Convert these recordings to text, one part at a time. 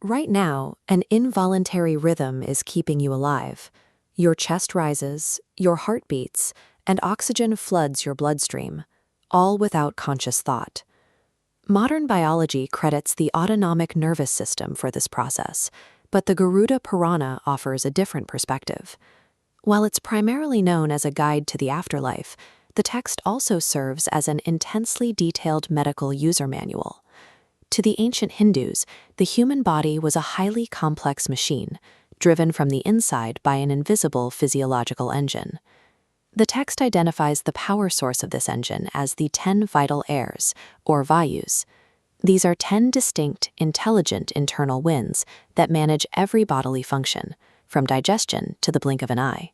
Right now, an involuntary rhythm is keeping you alive. Your chest rises, your heart beats, and oxygen floods your bloodstream, all without conscious thought. Modern biology credits the autonomic nervous system for this process, but the Garuda Purana offers a different perspective. While it's primarily known as a guide to the afterlife, the text also serves as an intensely detailed medical user manual. To the ancient Hindus, the human body was a highly complex machine, driven from the inside by an invisible physiological engine. The text identifies the power source of this engine as the 10 vital airs, or Vayus. These are 10 distinct, intelligent internal winds that manage every bodily function, from digestion to the blink of an eye.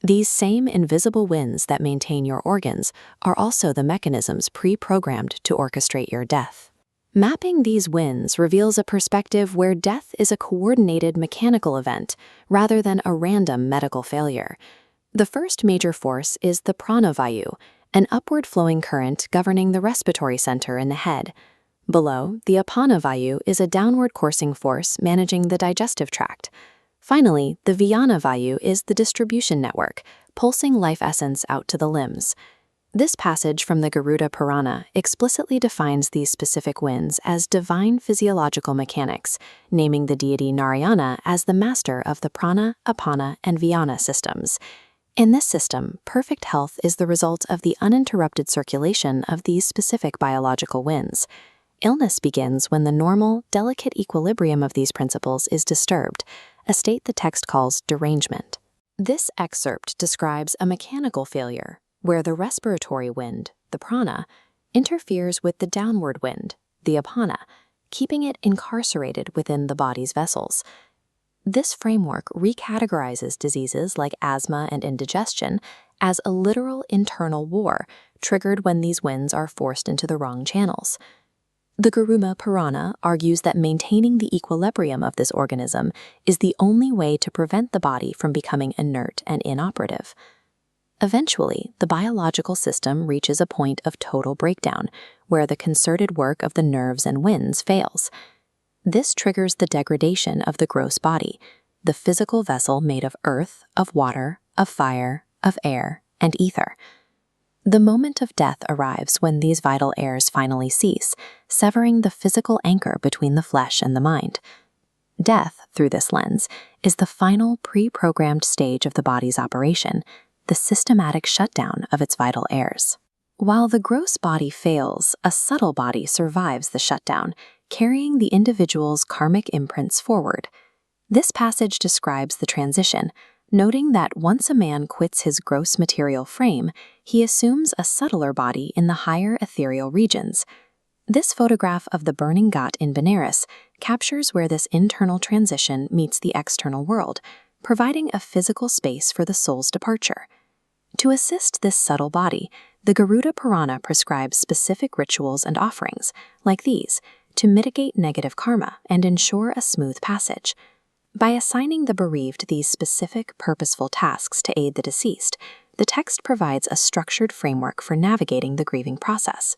These same invisible winds that maintain your organs are also the mechanisms pre-programmed to orchestrate your death. Mapping these winds reveals a perspective where death is a coordinated mechanical event rather than a random medical failure. The first major force is the Prana Vayu, an upward flowing current governing the respiratory center in the head. Below, the Apana Vayu is a downward coursing force managing the digestive tract. Finally, the Vyana Vayu is the distribution network, pulsing life essence out to the limbs. This passage from the Garuda Purana explicitly defines these specific winds as divine physiological mechanics, naming the deity Narayana as the master of the Prana, Apana, and Vyana systems. In this system, perfect health is the result of the uninterrupted circulation of these specific biological winds. Illness begins when the normal, delicate equilibrium of these principles is disturbed, a state the text calls derangement. This excerpt describes a mechanical failure, where the respiratory wind, the prana, interferes with the downward wind, the apana, keeping it incarcerated within the body's vessels. This framework recategorizes diseases like asthma and indigestion as a literal internal war triggered when these winds are forced into the wrong channels. The Garuda Purana argues that maintaining the equilibrium of this organism is the only way to prevent the body from becoming inert and inoperative. Eventually, the biological system reaches a point of total breakdown, where the concerted work of the nerves and winds fails. This triggers the degradation of the gross body, the physical vessel made of earth, of water, of fire, of air, and ether. The moment of death arrives when these vital airs finally cease, severing the physical anchor between the flesh and the mind. Death, through this lens, is the final pre-programmed stage of the body's operation, the systematic shutdown of its vital airs. While the gross body fails, a subtle body survives the shutdown, carrying the individual's karmic imprints forward. This passage describes the transition, noting that once a man quits his gross material frame, he assumes a subtler body in the higher ethereal regions. This photograph of the burning ghat in Benares captures where this internal transition meets the external world, providing a physical space for the soul's departure. To assist this subtle body, the Garuda Purana prescribes specific rituals and offerings, like these, to mitigate negative karma and ensure a smooth passage. By assigning the bereaved these specific, purposeful tasks to aid the deceased, the text provides a structured framework for navigating the grieving process.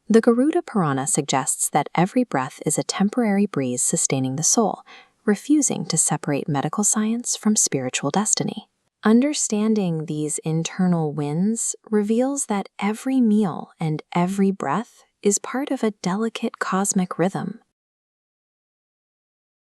The Garuda Purana suggests that every breath is a temporary breeze sustaining the soul, refusing to separate medical science from spiritual destiny. Understanding these internal winds reveals that every meal and every breath is part of a delicate cosmic rhythm,